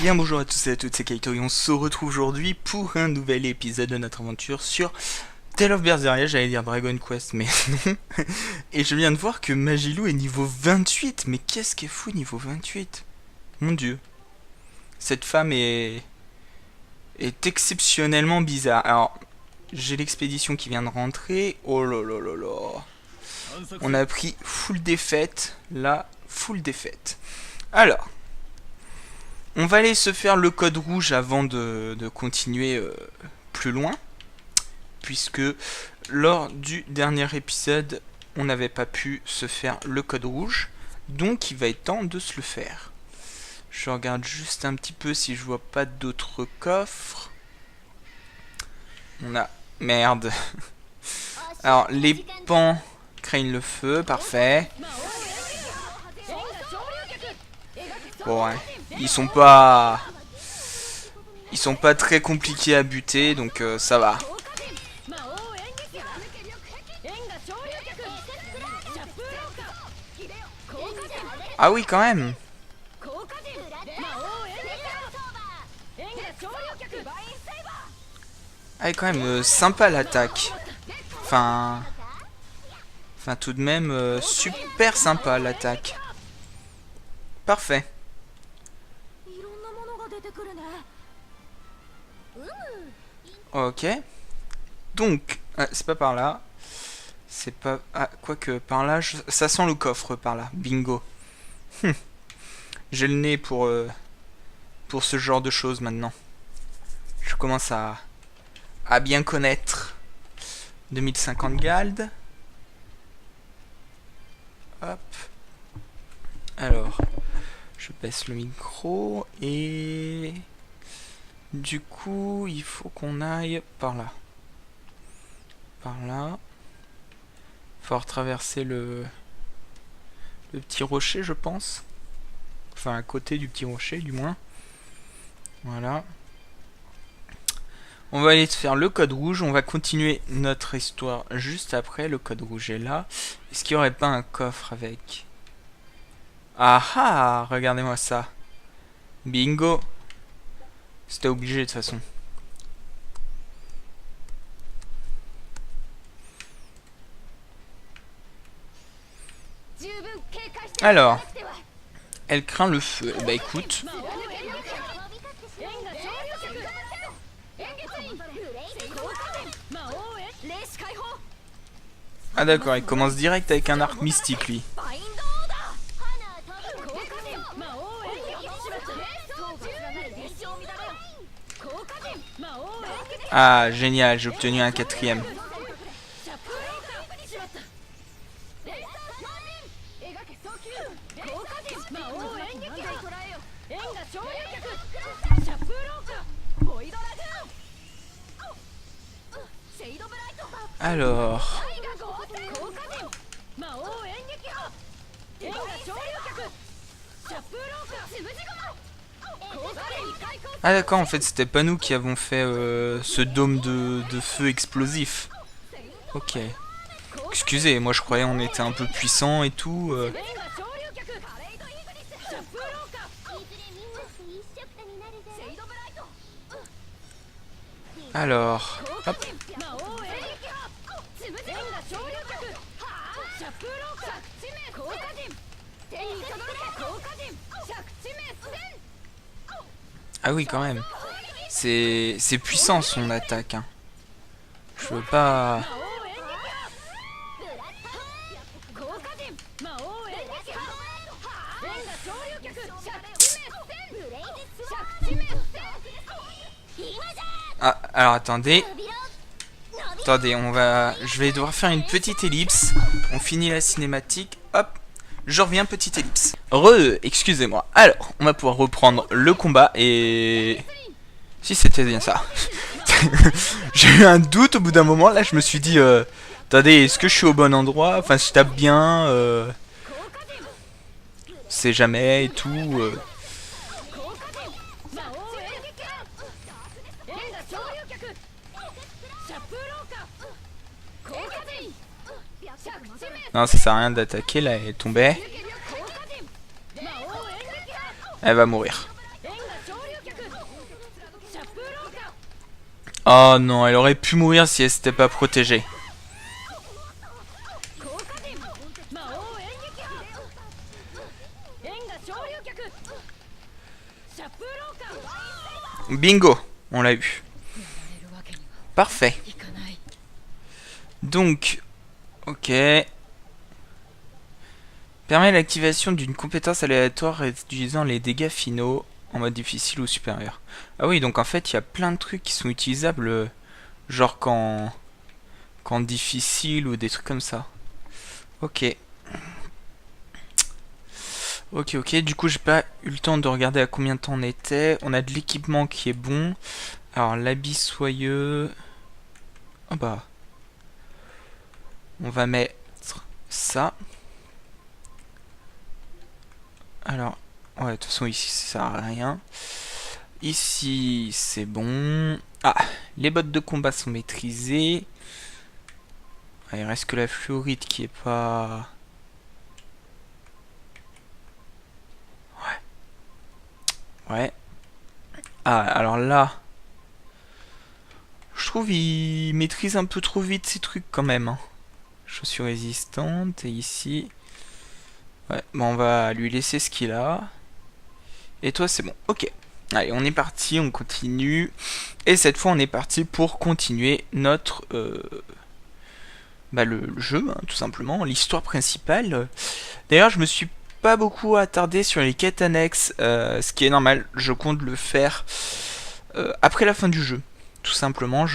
Bien bonjour à tous et à toutes, c'est Kaito et on se retrouve aujourd'hui pour un nouvel épisode de notre aventure sur Tale of Berseria, j'allais dire Dragon Quest mais non. Et je viens de voir que Magilou est niveau 28, mais qu'est-ce qu'elle fout niveau 28? Mon dieu. Cette femme est exceptionnellement bizarre. Alors, j'ai l'expédition qui vient de rentrer, oh là là là là. On a pris full défaite, là, full défaite. Alors... on va aller se faire le code rouge avant de continuer plus loin. Puisque lors du dernier épisode, on n'avait pas pu se faire le code rouge. Donc il va être temps de se le faire. Je regarde juste un petit peu si je vois pas d'autres coffres. On a... merde. Alors les pans craignent le feu, parfait. Bon ouais. Ils sont pas très compliqués à buter, donc ça va. Ah oui, quand même. Ah oui, quand même, sympa l'attaque. Enfin, tout de même, super sympa l'attaque. Parfait. Ok. Donc, c'est pas par là. C'est pas... ah, quoique, par là, ça sent le coffre, par là. Bingo. J'ai le nez pour ce genre de choses, maintenant. Je commence à bien connaître. 2050 Gald. Hop. Alors, je baisse le micro et... du coup, il faut qu'on aille par là. Par là. Faut traverser le petit rocher, je pense. Enfin, à côté du petit rocher, du moins. Voilà. On va aller se faire le code rouge. On va continuer notre histoire juste après. Le code rouge est là. Est-ce qu'il n'y aurait pas un coffre avec? Ah ah! Regardez-moi ça. Bingo! C'était obligé de toute façon. Alors, elle craint le feu. Bah écoute. Ah d'accord, il commence direct avec un arc mystique lui. Ah génial, j'ai obtenu un quatrième. Alors... ah d'accord, en fait c'était pas nous qui avons fait ce dôme de feu explosif. Ok. Excusez, moi je croyais on était un peu puissant et tout. Alors, hop. Ah oui, quand même. C'est puissant son attaque. Hein. Je veux pas... ah, alors attendez. Attendez, je vais devoir faire une petite ellipse. On finit la cinématique. Hop. Je reviens, petite ellipse. Excusez-moi. Alors, on va pouvoir reprendre le combat et... si c'était bien ça. J'ai eu un doute au bout d'un moment. Là, je me suis dit... attendez, est-ce que je suis au bon endroit? Enfin, je tape bien. C'est jamais et tout. Non, ça sert à rien d'attaquer, là, elle est tombée. Elle va mourir. Oh non, elle aurait pu mourir si elle s'était pas protégée. Bingo, on l'a eu. Parfait. Donc, ok. Permet l'activation d'une compétence aléatoire réduisant les dégâts finaux en mode difficile ou supérieur. Ah oui, donc en fait, il y a plein de trucs qui sont utilisables, genre quand difficile ou des trucs comme ça. Ok. Ok, du coup, j'ai pas eu le temps de regarder à combien de temps on était. On a de l'équipement qui est bon. Alors, l'habit soyeux... Ah bah... On va mettre ça. Alors, ouais, de toute façon, ici, ça sert à rien. Ici, c'est bon. Ah, les bottes de combat sont maîtrisées. Ah, il reste que la fluorite qui est pas... Ouais. Ah, alors là... Je trouve il maîtrise un peu trop vite ces trucs quand même. Hein. Chaussures résistantes. Et ici... Ouais, bon, on va lui laisser ce qu'il a. Et toi, c'est bon. Ok. Allez, on est parti, on continue. Et cette fois, on est parti pour continuer notre... le jeu, hein, tout simplement. L'histoire principale. D'ailleurs, je me suis pas beaucoup attardé sur les quêtes annexes. Ce qui est normal. Je compte le faire après la fin du jeu. Tout simplement,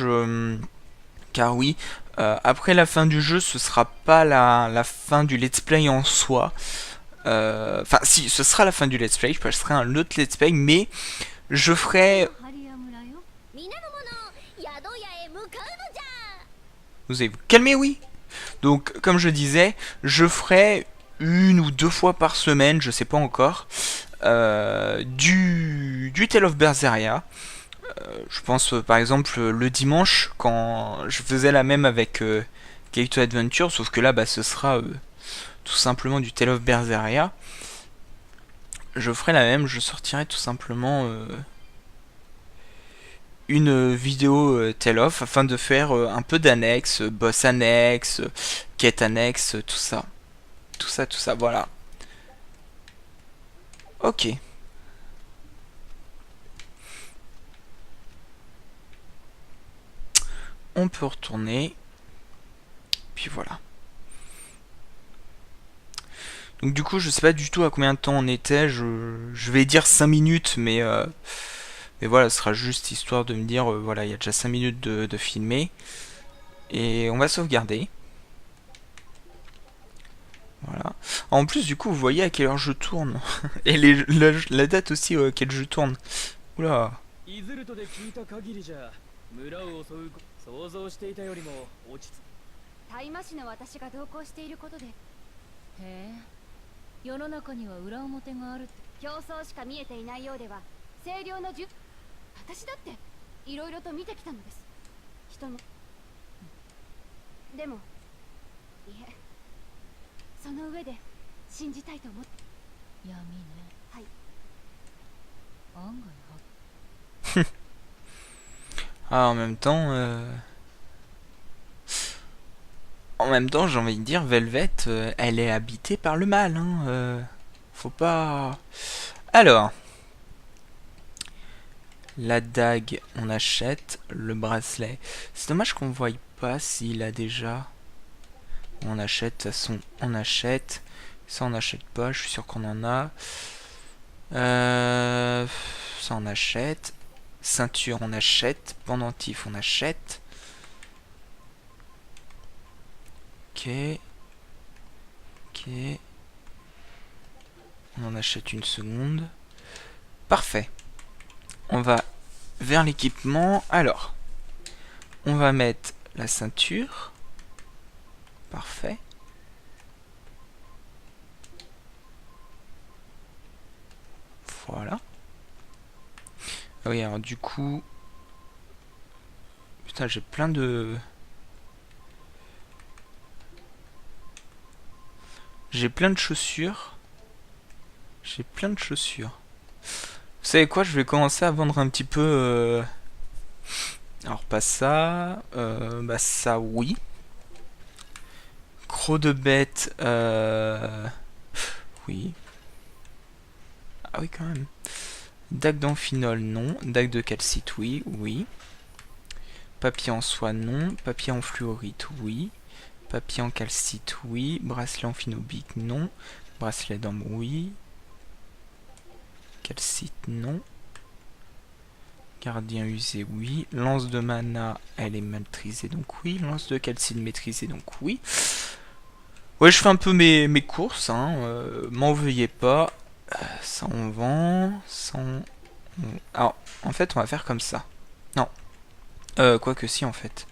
car oui, après la fin du jeu, ce sera pas la fin du let's play en soi. Enfin, si, ce sera la fin du let's play. Je passerai un autre let's play, mais je ferai... Vous allez vous calmer, oui. Donc, comme je disais, je ferai 1 ou 2 fois par semaine, je sais pas encore, du Tale of Berseria. Je pense par exemple le dimanche quand je faisais la même avec Kaito Adventure, sauf que là bah, ce sera tout simplement du Tale of Berseria. Je ferai la même, je sortirai tout simplement une vidéo Tale of afin de faire un peu d'annexe, boss annexe, quête annexe, tout ça. Tout ça, voilà. Ok. On peut retourner. Puis voilà. Donc du coup, je sais pas du tout à combien de temps on était. Je vais dire 5 minutes, mais voilà, ce sera juste histoire de me dire, voilà, il y a déjà 5 minutes de filmer. Et on va sauvegarder. Voilà. En plus, du coup, vous voyez à quelle heure je tourne. Et la date aussi à laquelle je tourne. Oula. 大麻市の私が同行していることで。へえ、世の中には裏表があるって。競争しか見えていないようでは、清涼の私だっていろいろと見てきたのです。人の。でも、いえ、その上で信じたいと思って。闇ね。はい。案外は。Ah, en même temps, j'ai envie de dire, Velvet, elle est habitée par le mal. Hein, faut pas... Alors, la dague, on achète. Le bracelet. C'est dommage qu'on ne voie pas s'il a déjà... On achète, de toute façon, on achète. Ça, on n'achète pas, je suis sûr qu'on en a. Ça, on achète. Ceinture, on achète. Pendentif, on achète. Ok. Ok. On en achète une seconde. Parfait. On va vers l'équipement. Alors, on va mettre la ceinture. Parfait. Voilà. Ah oui, alors du coup... Putain, j'ai plein de... J'ai plein de chaussures. J'ai plein de chaussures. Vous savez quoi, je vais commencer à vendre un petit peu Alors pas ça. Bah ça oui. Croc de bête. Oui. Ah oui quand même. Dague d'amphinol non. Dague de calcite oui. Oui. Papier en soie non. Papier en fluorite oui. Papier en calcite oui. Bracelet en phinobique non. Bracelet d'ambre oui. Calcite non. Gardien usé, oui. Lance de mana, elle est maîtrisée, donc oui. Lance de calcine maîtrisée, donc oui. Ouais, je fais un peu mes courses, hein. M'en veuillez pas. Ça on vend. Ça on... Alors, en fait, on va faire comme ça. Non. Quoique si, en fait.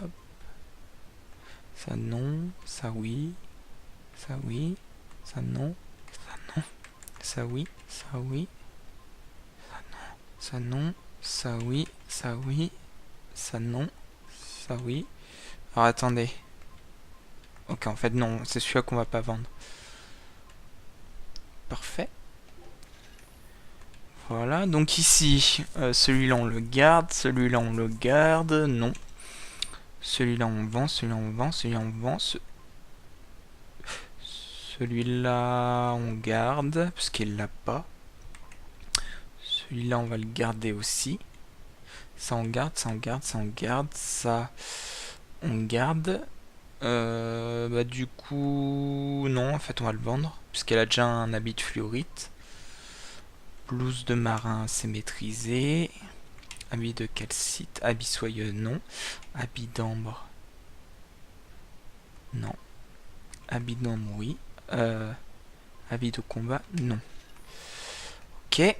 Hop. Ça non. Ça oui. Ça oui. Ça non. Ça non. Ça oui. Ça oui. Ça non. Ça oui. Ça oui. Ça non. Ça oui. Alors attendez. Ok, en fait non, c'est celui-là qu'on va pas vendre. Parfait. Voilà, donc ici, celui-là on le garde, celui-là on le garde, non. Celui-là on vend, celui-là on vend, celui-là on vend. Celui-là on garde, parce qu'il l'a pas. Celui-là on va le garder aussi. Ça on garde, ça on garde, ça on garde, ça on garde. Bah du coup, non, en fait on va le vendre, puisqu'elle a déjà un habit de fluorite. Blouse de marin, c'est maîtrisé. Habit de calcite, habit soyeux, non. Habit d'ambre, non. Habit d'ambre, oui. Habit de combat, non. Ok.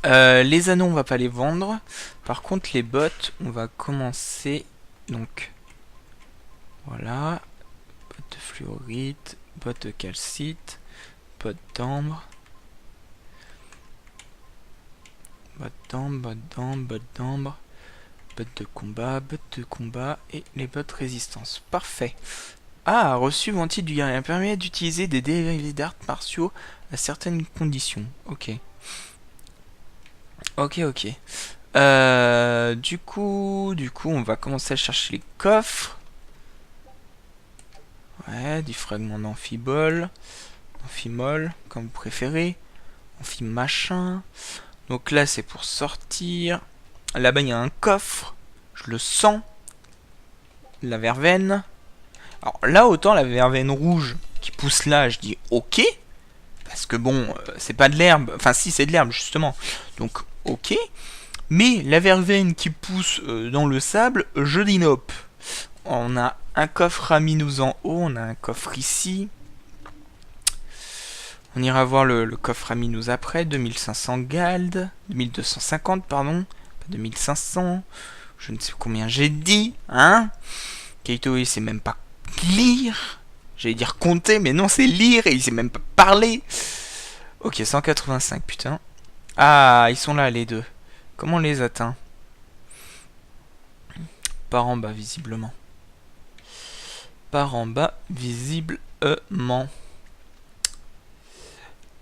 Les anneaux, on va pas les vendre. Par contre, les bottes, on va commencer. Donc, voilà. Bottes de fluorite, bottes de calcite, bottes d'ambre. Bottes d'ambre, bottes d'ambre, bottes d'ambre. Bottes de combat et les bottes résistance. Parfait. Ah, reçu ventile du guerrier. Permet d'utiliser des dérivés d'arts martiaux à certaines conditions. Ok. Ok, ok. Du coup, on va commencer à chercher les coffres. Ouais, du fragment d'amphibole. Amphimol, comme vous préférez. Amphimachin. Donc là, c'est pour sortir. Là-bas, il y a un coffre. Je le sens. La verveine. Alors là, autant la verveine rouge qui pousse là, je dis ok. Parce que bon, c'est pas de l'herbe. Enfin, si, c'est de l'herbe, justement. Donc, ok. Mais la verveine qui pousse dans le sable, je dis nope. On a un coffre aminous en haut, on a un coffre ici. On ira voir le coffre aminous après. 2500 Gald. 2250, pardon. Pas 2500. Je ne sais combien j'ai dit. Hein. Kaito, il sait même pas lire. J'allais dire compter, mais non, c'est lire et il sait même pas parler. Ok, 185, putain. Ah, ils sont là, les deux. Comment on les atteint? Par en bas, visiblement. Par en bas, visiblement.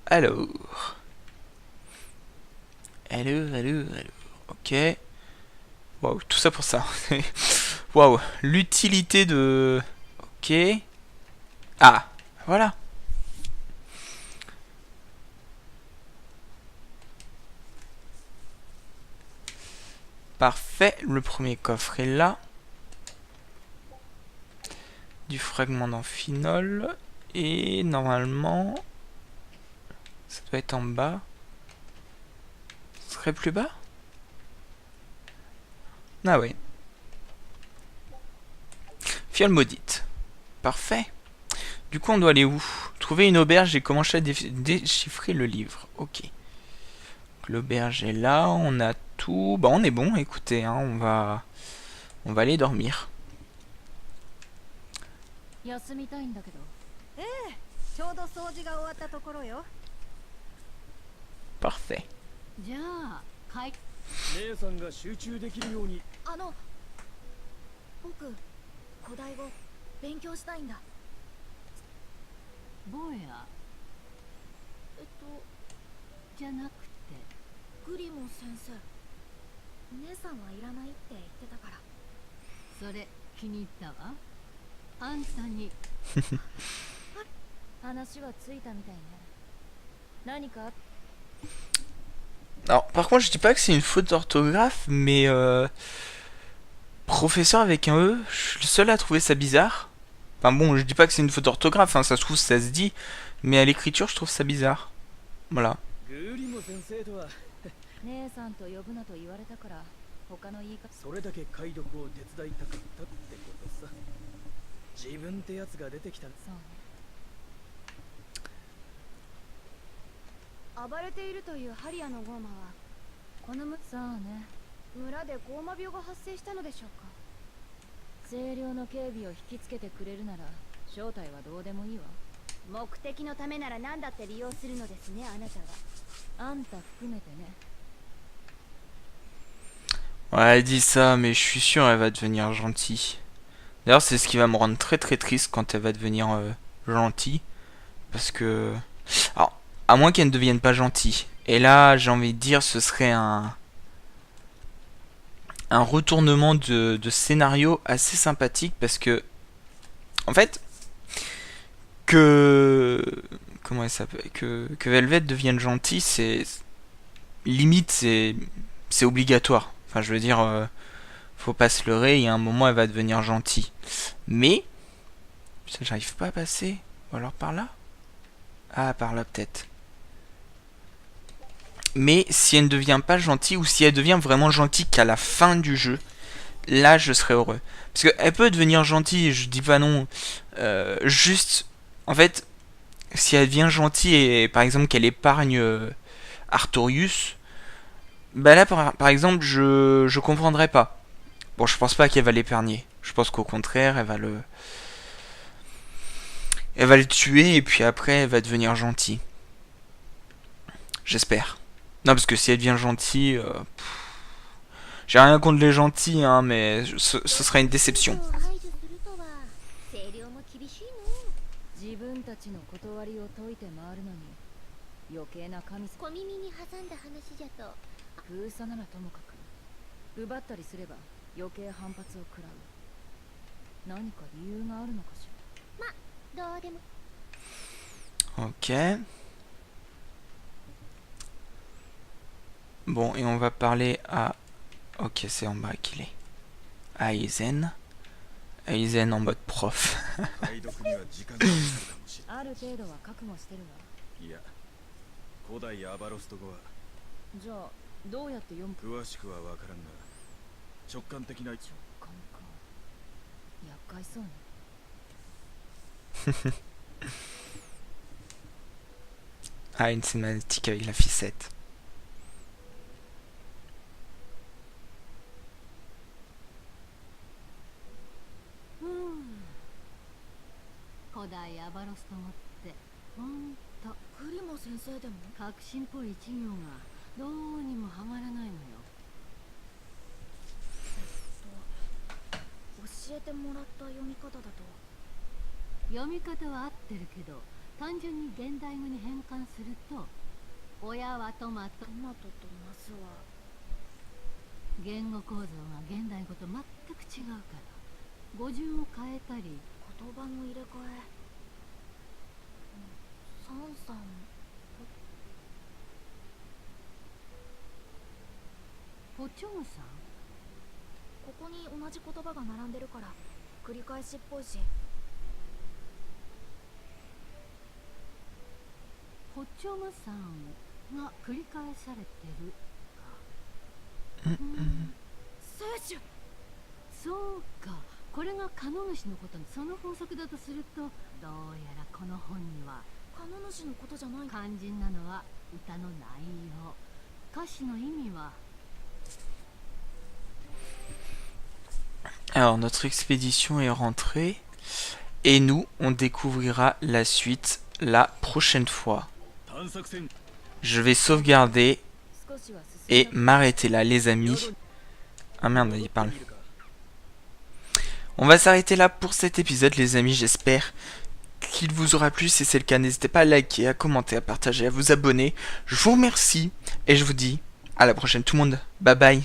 Alors. Alors. Ok. Waouh, tout ça pour ça. Waouh, l'utilité de... Ok. Ah, voilà. Parfait, le premier coffre est là. Du fragment d'amphinol. Et normalement... Ça doit être en bas. Ce serait plus bas? Ah oui. Fiole maudite. Parfait. Du coup, on doit aller où? Trouver une auberge et commencer à déchiffrer le livre. Ok. L'auberge est là, on a tout. Bah, on est bon, écoutez, hein, on va aller dormir. Parfait. 姉さんが集中できるように。僕、古代語勉強したいんだ。坊やじゃなくてクリモン先生、姉さんはいらないって言ってたから。それ気に入ったわ。あんたに話はついたみたいね。何か Alors, par contre, je dis pas que c'est une faute d'orthographe, mais professeur avec un E, je suis le seul à trouver ça bizarre. Enfin bon, je dis pas que c'est une faute d'orthographe, hein, ça se trouve, ça se dit, mais à l'écriture, je trouve ça bizarre. Voilà. グリモ先生とは姉さんと呼ぶなと言われたから他の言い方。それだけ解読を手伝いたかったってことさ。自分ってやつが出てきた。そうね。暴れているというハリアのゴーマはこのそうね、村でゴーマ病が発生したのでしょうか。清涼の警備を引きつけてくれるなら正体はどうでもいいわ。目的のためなら何だって利用するのですね、あなたは。あんた含めてね。 Ouais, elle dit ça, mais je suis sûr, elle va devenir gentille. D'ailleurs, c'est ce qui va me rendre très très triste quand elle va devenir gentille. Parce que... Alors, à moins qu'elle ne devienne pas gentille. Et là, j'ai envie de dire, ce serait un retournement de scénario assez sympathique. Parce que... En fait... Comment elle s'appelle, que Velvet devienne gentille, c'est... Limite, c'est obligatoire. Enfin, je veux dire... faut pas se leurrer, il y a un moment, elle va devenir gentille. Mais... Putain, j'arrive pas à passer. Ou alors par là? Ah, par là peut-être. Mais si elle ne devient pas gentille, ou si elle devient vraiment gentille qu'à la fin du jeu, là je serais heureux. Parce qu'elle peut devenir gentille, je dis pas non. Juste, en fait, si elle devient gentille et par exemple qu'elle épargne Artorius, bah là par exemple je comprendrais pas. Bon, je pense pas qu'elle va l'épargner. Je pense qu'au contraire, elle va le tuer et puis après elle va devenir gentille. J'espère. Non, parce que si elle devient gentille... j'ai rien contre les gentils, hein, mais ce sera une déception. 自分たちの断りを解いて回るのに余計な神小耳に挟んだ話じゃと。封鎖ならともかく奪ったりすれば余計反発を食らう。何か理由があるのかしら。ま、どうでも。Ok. Bon, et on va parler à... Ok, c'est en bas qu'il est. À Aizen. Aizen en mode prof. ある程度は覚悟してるわ。いや、古代アバロスト語はじゃあどうやって読むか。詳しくは分からんが、直感的な直感か。厄介そうね。Ah, une cinématique avec la ficette. 古代アバロスト語ってほんとクリモ先生でも革新っぽい一行がどうにもハマらないのよ。教えてもらった読み方だと。読み方は合ってるけど単純に現代語に変換すると親はトマト、トマトとマスは言語構造が現代語と全く違うから語順を変えたり言葉の入れ替え。サンさん、ポチョムさん。ここに同じ言葉が並んでるから繰り返しっぽいし。ポチョムさんが繰り返されてるか。聖書。そうか。これがカノ主のことにその法則だとするとどうやらこの本にはカノ主のことじゃない。肝心なのは歌の内容。歌詞の意味は。 Alors, notre expédition est rentrée. Et nous, on découvrira la suite la prochaine fois. Je vais sauvegarder et m'arrêter là, les amis. Ah merde, il parle. On va s'arrêter là pour cet épisode, les amis. J'espère qu'il vous aura plu. Si c'est le cas, n'hésitez pas à liker, à commenter, à partager, à vous abonner. Je vous remercie et je vous dis À la prochaine tout le monde. Bye bye.